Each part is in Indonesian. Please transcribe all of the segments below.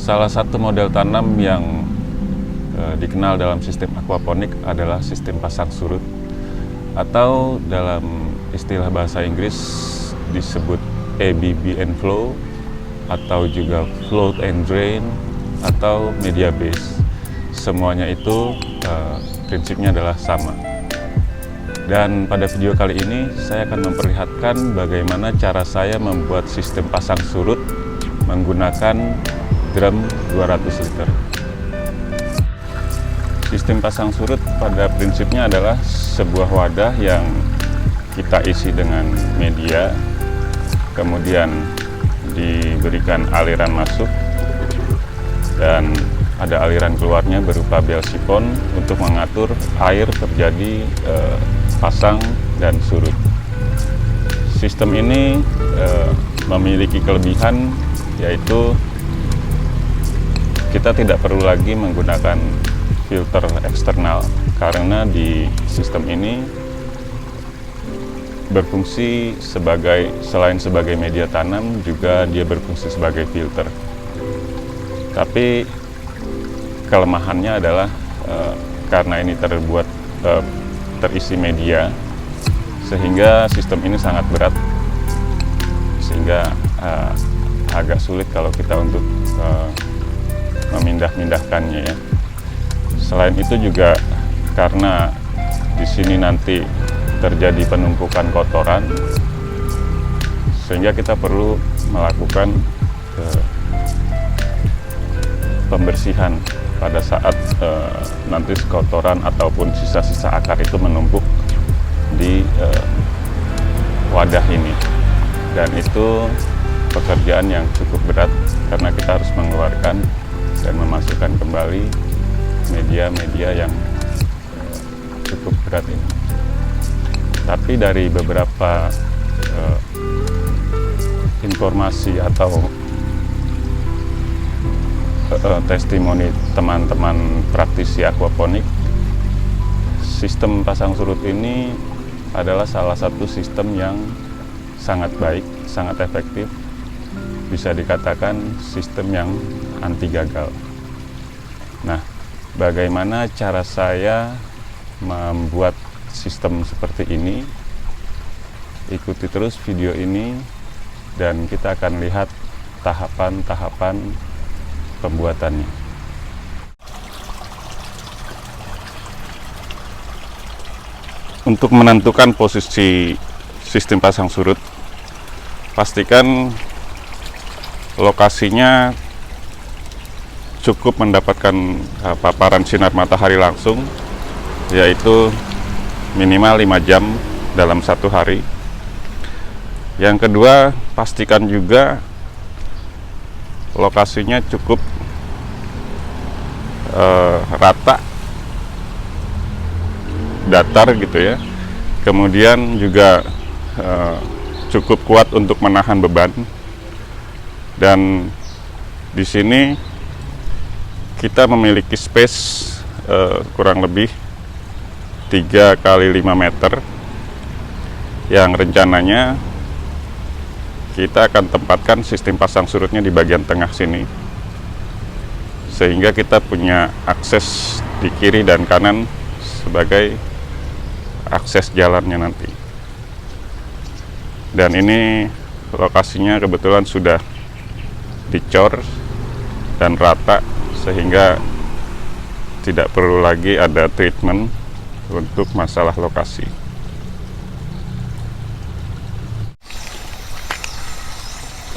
Salah satu model tanam yang dikenal dalam sistem aquaponik adalah sistem pasang surut, atau dalam istilah bahasa Inggris disebut ABB and flow, atau juga float and drain, atau media base. Semuanya itu prinsipnya adalah sama. Dan pada video kali ini saya akan memperlihatkan bagaimana cara saya membuat sistem pasang surut menggunakan drum 200 liter. Sistem pasang surut pada prinsipnya adalah sebuah wadah yang kita isi dengan media, kemudian diberikan aliran masuk dan ada aliran keluarnya berupa bel sifon untuk mengatur air terjadi pasang dan surut. Sistem ini memiliki kelebihan, yaitu kita tidak perlu lagi menggunakan filter eksternal, karena di sistem ini berfungsi selain sebagai media tanam, juga dia berfungsi sebagai filter. Tapi kelemahannya adalah karena ini terisi media, sehingga sistem ini sangat berat, sehingga agak sulit kalau kita untuk memindah-mindahkannya, ya. Selain itu juga karena di sini nanti terjadi penumpukan kotoran, sehingga kita perlu melakukan pembersihan pada saat nanti kotoran ataupun sisa-sisa akar itu menumpuk di wadah ini. Dan itu pekerjaan yang cukup berat karena kita harus mengeluarkan dan memasukkan kembali media-media yang cukup berat ini. Tapi dari beberapa informasi atau testimoni teman-teman praktisi aquaponik, sistem pasang surut ini adalah salah satu sistem yang sangat baik, sangat efektif, bisa dikatakan sistem yang anti gagal. Nah, bagaimana cara saya membuat sistem seperti ini? Ikuti terus video ini dan kita akan lihat tahapan-tahapan pembuatannya. Untuk menentukan posisi sistem pasang surut, pastikan lokasinya cukup mendapatkan paparan sinar matahari langsung, yaitu minimal 5 jam dalam satu hari. Yang kedua, pastikan juga lokasinya cukup rata, datar gitu ya. Kemudian juga cukup kuat untuk menahan beban. Dan di sini kita memiliki space kurang lebih 3 kali 5 meter, yang rencananya kita akan tempatkan sistem pasang surutnya di bagian tengah sini, sehingga kita punya akses di kiri dan kanan sebagai akses jalannya nanti. Dan ini lokasinya kebetulan sudah dicor dan rata, sehingga tidak perlu lagi ada treatment untuk masalah lokasi.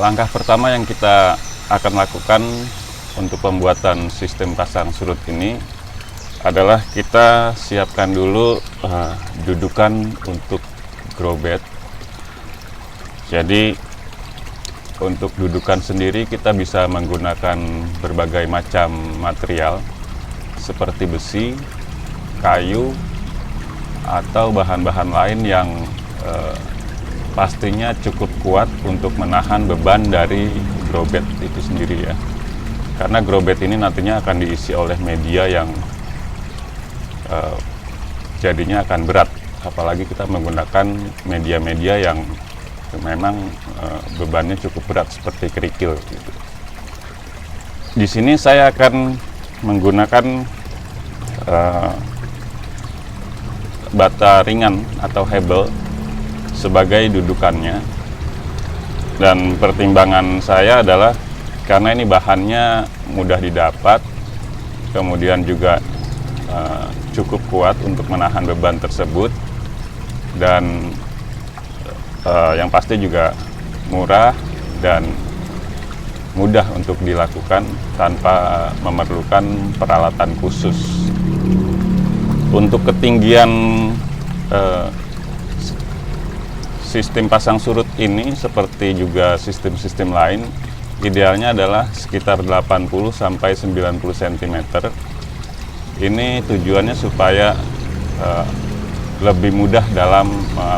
Langkah pertama yang kita akan lakukan untuk pembuatan sistem pasang surut ini adalah kita siapkan dulu dudukan untuk grow bed. Jadi untuk dudukan sendiri kita bisa menggunakan berbagai macam material seperti besi, kayu, atau bahan-bahan lain yang pastinya cukup kuat untuk menahan beban dari grow bed itu sendiri, ya. Karena grow bed ini nantinya akan diisi oleh media yang jadinya akan berat, apalagi kita menggunakan media-media yang memang bebannya cukup berat seperti kerikil gitu. Di sini saya akan menggunakan bata ringan atau hebel sebagai dudukannya, dan pertimbangan saya adalah karena ini bahannya mudah didapat, kemudian juga cukup kuat untuk menahan beban tersebut, dan yang pasti juga murah dan mudah untuk dilakukan tanpa memerlukan peralatan khusus. Untuk ketinggian sistem pasang surut ini, seperti juga sistem-sistem lain, idealnya adalah sekitar 80 sampai 90 cm. Ini tujuannya supaya lebih mudah dalam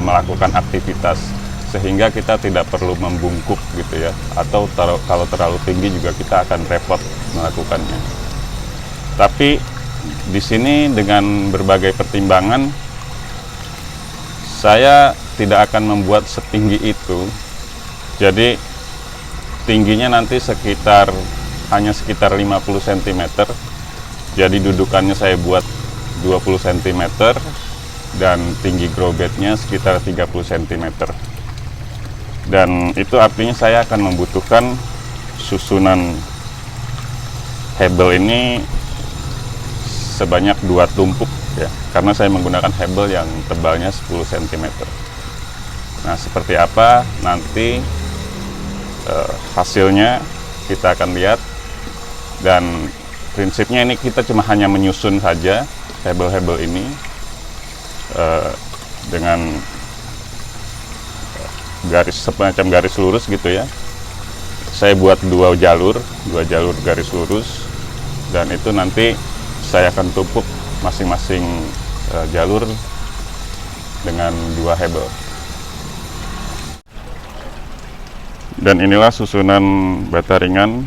melakukan aktivitas, sehingga kita tidak perlu membungkuk gitu ya, atau kalau terlalu tinggi juga kita akan repot melakukannya. Tapi di sini dengan berbagai pertimbangan, saya tidak akan membuat setinggi itu. Jadi tingginya nanti hanya sekitar 50 cm. Jadi dudukannya saya buat 20 cm dan tinggi grow bednya sekitar 30 cm. Dan itu artinya saya akan membutuhkan susunan hebel ini sebanyak 2 tumpuk ya, karena saya menggunakan hebel yang tebalnya 10 cm. Nah, seperti apa nanti hasilnya kita akan lihat, dan prinsipnya ini kita cuma hanya menyusun saja hebel-hebel ini dengan semacam garis lurus gitu ya. Saya buat dua jalur garis lurus, dan itu nanti saya akan tumpuk masing-masing jalur dengan 2 hebel. Dan inilah susunan bata ringan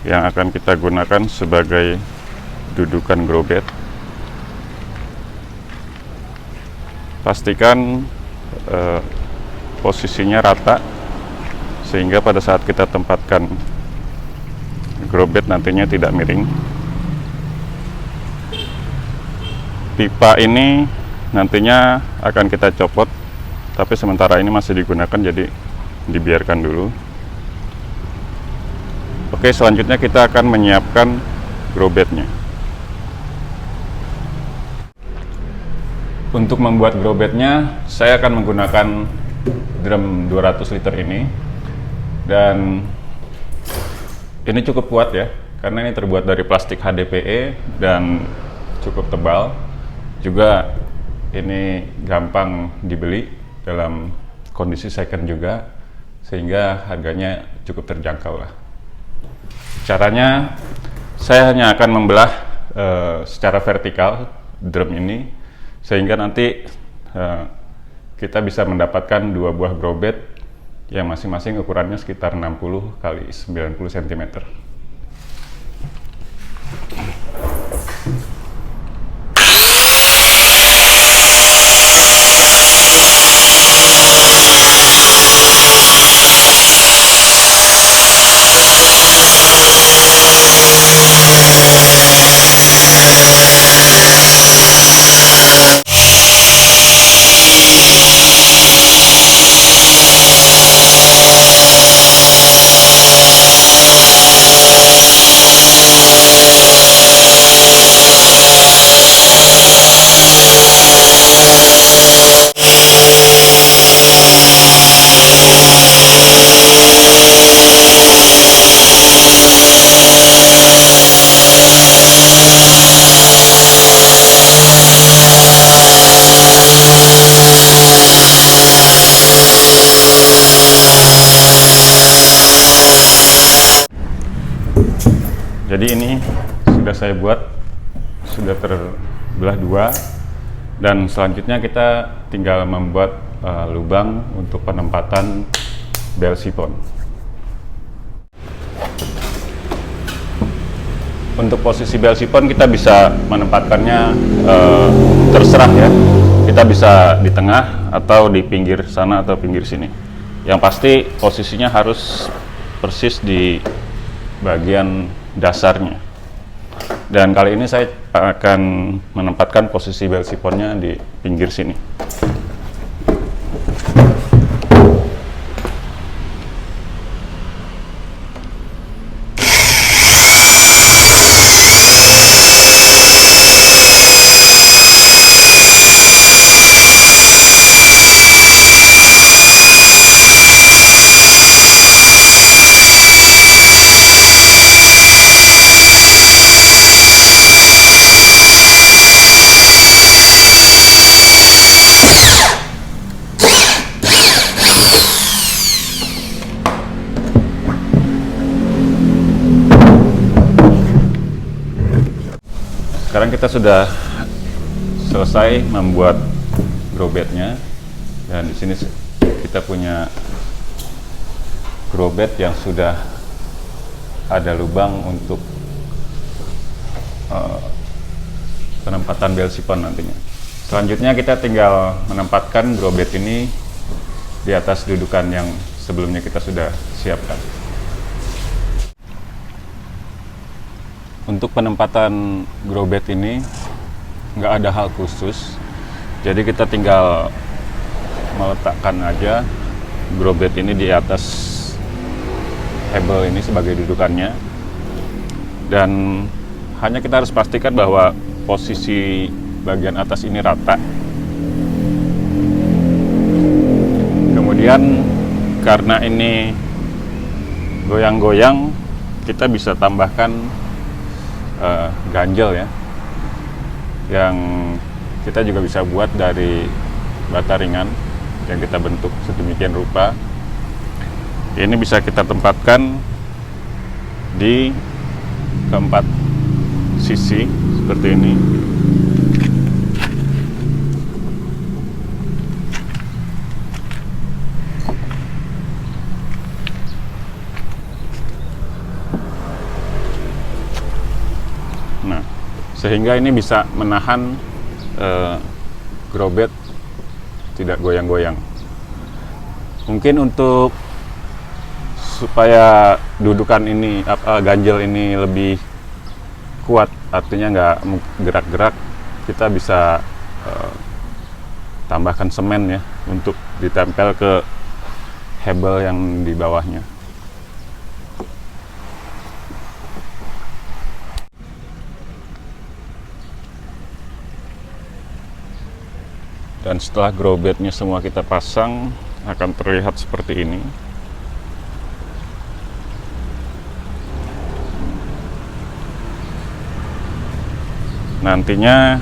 yang akan kita gunakan sebagai dudukan grow bed. Pastikan posisinya rata, sehingga pada saat kita tempatkan grow bed nantinya tidak miring. Pipa ini nantinya akan kita copot, tapi sementara ini masih digunakan, jadi dibiarkan dulu. Oke, selanjutnya kita akan menyiapkan grow bednya. Untuk membuat grow bednya, saya akan menggunakan drum 200 liter ini, dan ini cukup kuat ya, karena ini terbuat dari plastik HDPE dan cukup tebal. Juga ini gampang dibeli dalam kondisi second juga, sehingga harganya cukup terjangkau lah. Caranya, saya hanya akan membelah secara vertikal drum ini, sehingga nanti kita bisa mendapatkan 2 buah grow bed yang masing-masing ukurannya sekitar 60 x 90 cm. Jadi ini sudah saya buat, sudah terbelah 2, dan selanjutnya kita tinggal membuat lubang untuk penempatan bel sipon. Untuk posisi bel sipon kita bisa menempatkannya terserah ya, kita bisa di tengah atau di pinggir sana atau pinggir sini. Yang pasti posisinya harus persis di bagian dasarnya. Dan kali ini saya akan menempatkan posisi bel siponnya di pinggir sini. Sekarang kita sudah selesai membuat growbednya, dan di sini kita punya growbed yang sudah ada lubang untuk penempatan bel sipon nantinya. Selanjutnya kita tinggal menempatkan growbed ini di atas dudukan yang sebelumnya kita sudah siapkan. Untuk penempatan growbed ini nggak ada hal khusus, jadi kita tinggal meletakkan aja growbed ini di atas hebel ini sebagai dudukannya, dan hanya kita harus pastikan bahwa posisi bagian atas ini rata. Kemudian karena ini goyang-goyang, kita bisa tambahkan ganjel ya, yang kita juga bisa buat dari bata ringan yang kita bentuk sedemikian rupa. Ini bisa kita tempatkan di keempat sisi seperti ini. Nah, sehingga ini bisa menahan growbed tidak goyang-goyang. Mungkin untuk supaya dudukan ini, ganjel ini lebih kuat, artinya nggak gerak-gerak, kita bisa tambahkan semen ya untuk ditempel ke hebel yang di bawahnya. Dan setelah growbednya semua kita pasang, akan terlihat seperti ini. Nantinya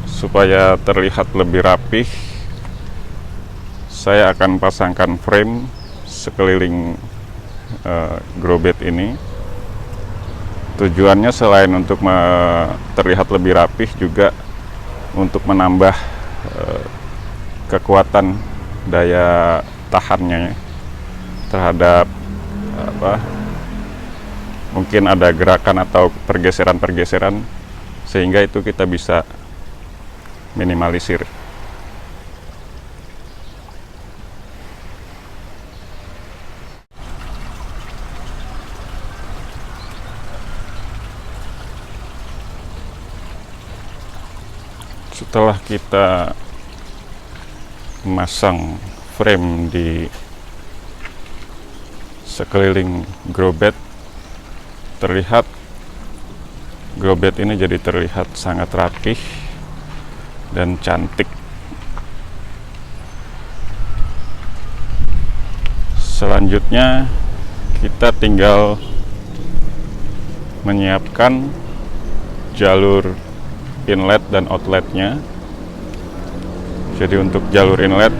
supaya terlihat lebih rapih, saya akan pasangkan frame sekeliling growbed ini. Tujuannya selain untuk terlihat lebih rapih, juga untuk menambah kekuatan daya tahannya terhadap mungkin ada gerakan atau pergeseran-pergeseran, sehingga itu kita bisa minimalisir. Setelah kita memasang frame di sekeliling growbed, terlihat growbed ini jadi terlihat sangat rapih dan cantik. Selanjutnya kita tinggal menyiapkan jalur inlet dan outletnya. Jadi untuk jalur inlet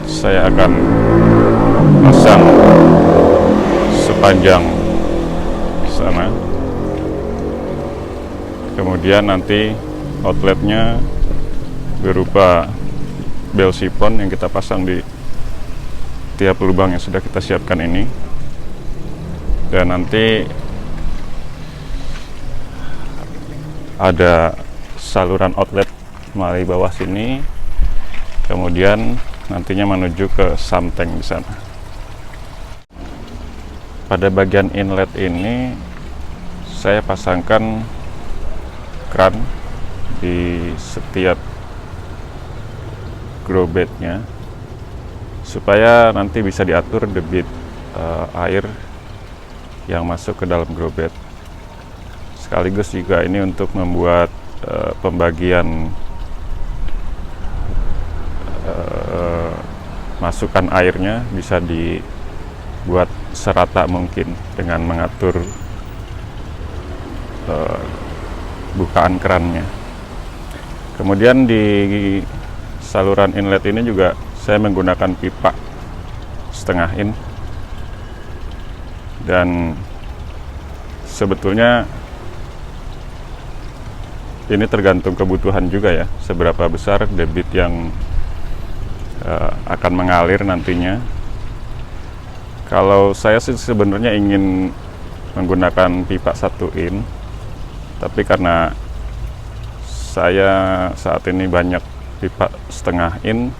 saya akan pasang sepanjang sana. Kemudian nanti outletnya berupa bel sipon yang kita pasang di tiap lubang yang sudah kita siapkan ini. Dan nanti ada saluran outlet melalui bawah sini, kemudian nantinya menuju ke sump tank di sana. pada bagian inlet ini saya pasangkan kran di setiap grow bednya supaya nanti bisa diatur debit air yang masuk ke dalam grow bed. Sekaligus juga ini untuk membuat pembagian masukan airnya bisa dibuat serata mungkin dengan mengatur bukaan kerannya. Kemudian di saluran inlet ini juga saya menggunakan pipa setengah in, dan sebetulnya ini tergantung kebutuhan juga ya, seberapa besar debit yang akan mengalir nantinya. Kalau saya sih sebenarnya ingin menggunakan pipa 1 in, tapi karena saya saat ini banyak pipa setengah in,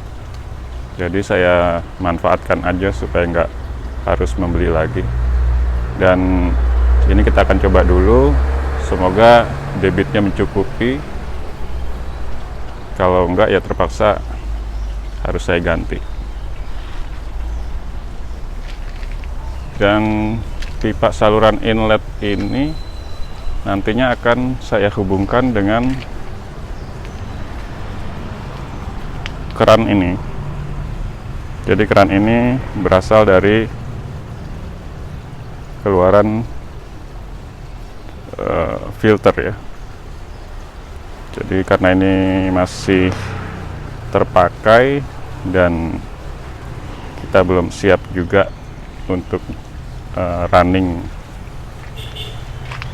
jadi saya manfaatkan aja supaya nggak harus membeli lagi. Dan ini kita akan coba dulu, semoga debitnya mencukupi. Kalau enggak ya terpaksa harus saya ganti. Dan pipa saluran inlet ini nantinya akan saya hubungkan dengan keran ini. Jadi keran ini berasal dari keluaran filter ya. Jadi karena ini masih terpakai dan kita belum siap juga untuk running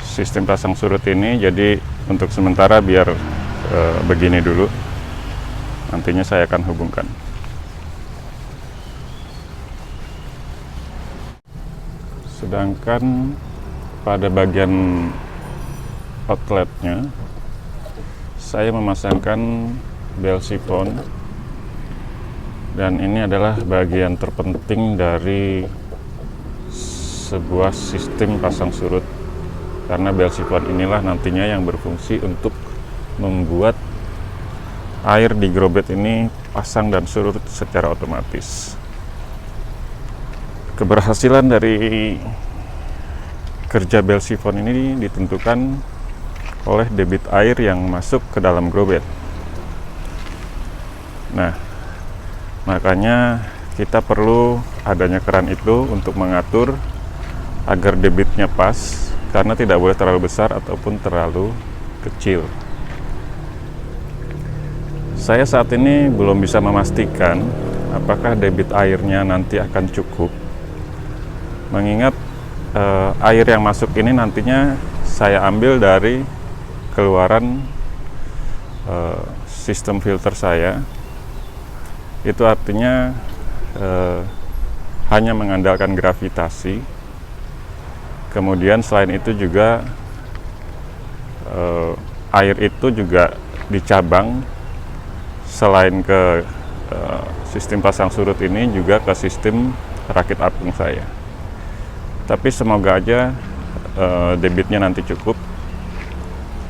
sistem pasang surut ini, jadi untuk sementara biar begini dulu, nantinya saya akan hubungkan. Sedangkan pada bagian outletnya saya memasangkan bel sifon, dan ini adalah bagian terpenting dari sebuah sistem pasang surut, karena bel sifon inilah nantinya yang berfungsi untuk membuat air di grow bed ini pasang dan surut secara otomatis. Keberhasilan dari kerja bel sifon ini ditentukan oleh debit air yang masuk ke dalam grow bed. Nah, makanya kita perlu adanya keran itu untuk mengatur agar debitnya pas, karena tidak boleh terlalu besar ataupun terlalu kecil. Saya saat ini belum bisa memastikan apakah debit airnya nanti akan cukup, mengingat air yang masuk ini nantinya saya ambil dari keluaran sistem filter saya. Itu artinya hanya mengandalkan gravitasi. Kemudian selain itu juga air itu juga dicabang selain ke sistem pasang surut ini juga ke sistem rakit apung saya. Tapi semoga aja debitnya nanti cukup.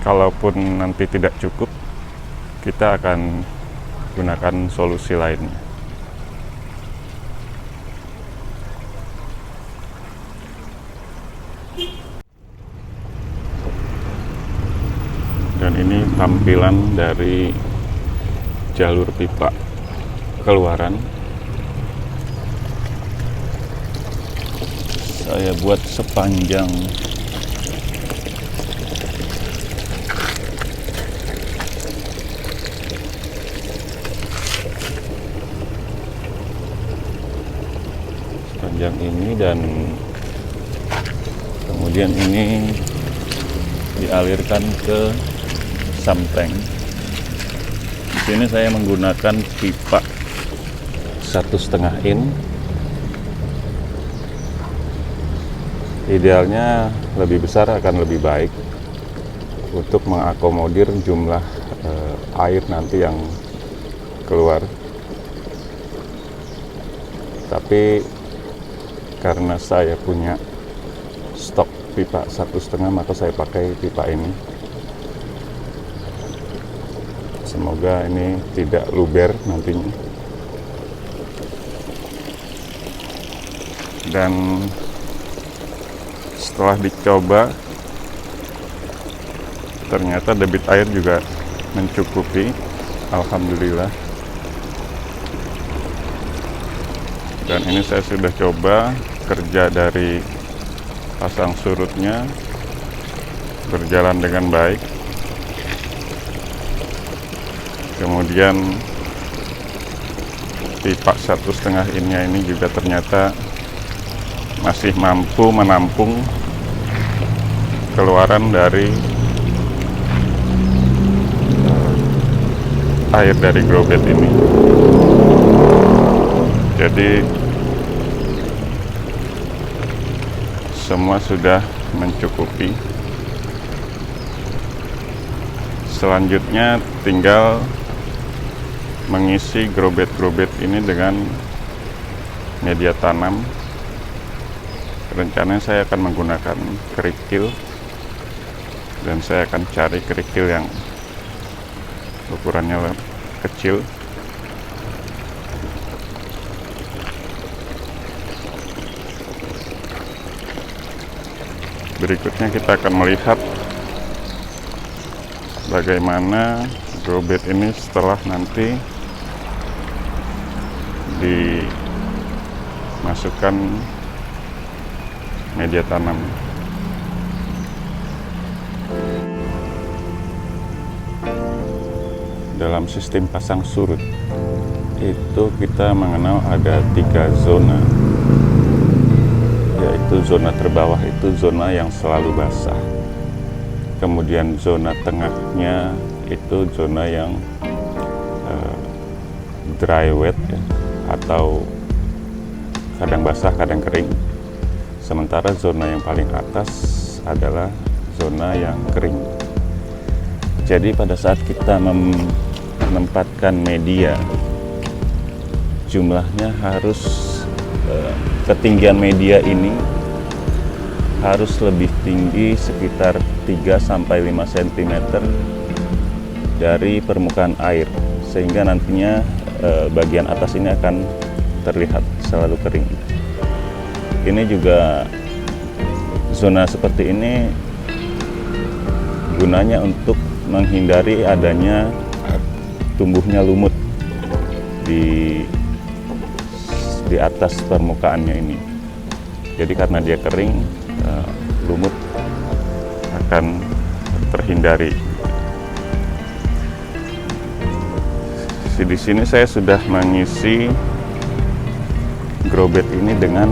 Kalaupun nanti tidak cukup, kita akan gunakan solusi lainnya. Dan ini tampilan dari jalur pipa keluaran. Saya buat sepanjang ini, dan kemudian ini dialirkan ke samtank. Di sini saya menggunakan pipa 1,5 in. Idealnya lebih besar akan lebih baik untuk mengakomodir jumlah air nanti yang keluar. Tapi karena saya punya stok pipa 1,5, maka saya pakai pipa ini. Semoga ini tidak luber nantinya. Dan setelah dicoba, ternyata debit air juga mencukupi, alhamdulillah. Dan ini saya sudah coba kerja dari pasang surutnya, berjalan dengan baik. Kemudian pipa 1,5 ini juga ternyata masih mampu menampung keluaran dari air dari growbed ini. Jadi semua sudah mencukupi. Selanjutnya tinggal mengisi growbed ini dengan media tanam. Rencananya saya akan menggunakan kerikil, dan saya akan cari kerikil yang ukurannya kecil. Berikutnya kita akan melihat bagaimana growbed ini setelah nanti dimasukkan media tanam. Dalam sistem pasang surut itu kita mengenal ada 3 zona, yaitu zona terbawah itu zona yang selalu basah, kemudian zona tengahnya itu zona yang dry wet ya, atau kadang basah kadang kering. Sementara zona yang paling atas adalah zona yang kering. Jadi pada saat kita menempatkan media, jumlahnya harus ketinggian media ini harus lebih tinggi sekitar 3-5 cm dari permukaan air, sehingga nantinya bagian atas ini akan terlihat selalu kering. Ini juga zona seperti ini gunanya untuk menghindari adanya tumbuhnya lumut di atas permukaannya ini. Jadi karena dia kering, lumut akan terhindari. Di sini saya sudah mengisi growbed ini dengan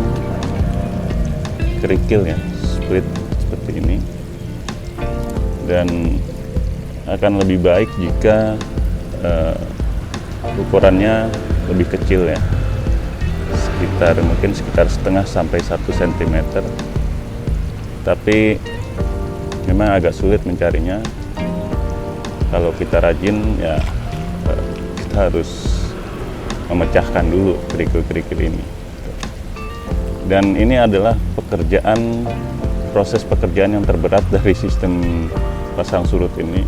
kerikil ya, split seperti ini. Dan akan lebih baik jika ukurannya lebih kecil ya, mungkin sekitar 0,5 sampai 1 cm. Tapi memang agak sulit mencarinya. Kalau kita rajin ya, kita harus memecahkan dulu kerikil-kerikil ini. Dan ini adalah proses pekerjaan yang terberat dari sistem pasang surut ini,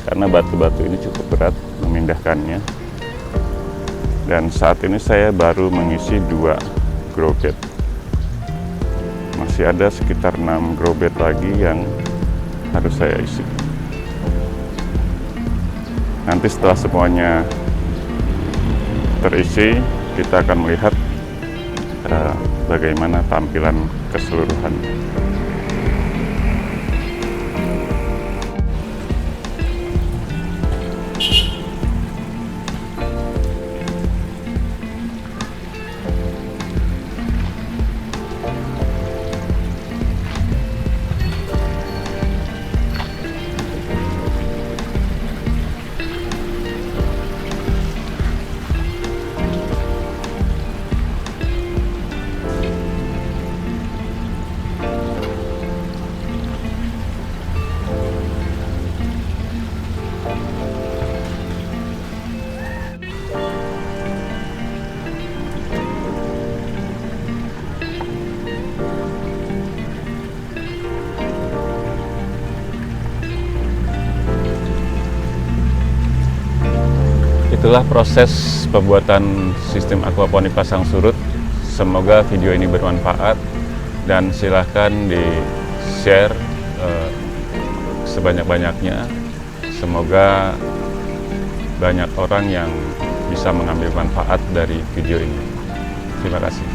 karena batu-batu ini cukup berat memindahkannya. Dan saat ini saya baru mengisi 2 growbed. Masih ada sekitar 6 growbed lagi yang harus saya isi. Nanti setelah semuanya terisi, kita akan melihat bagaimana tampilan keseluruhannya. Itulah proses pembuatan sistem aquaponik pasang surut. Semoga video ini bermanfaat dan silahkan di-share sebanyak-banyaknya. Semoga banyak orang yang bisa mengambil manfaat dari video ini. Terima kasih.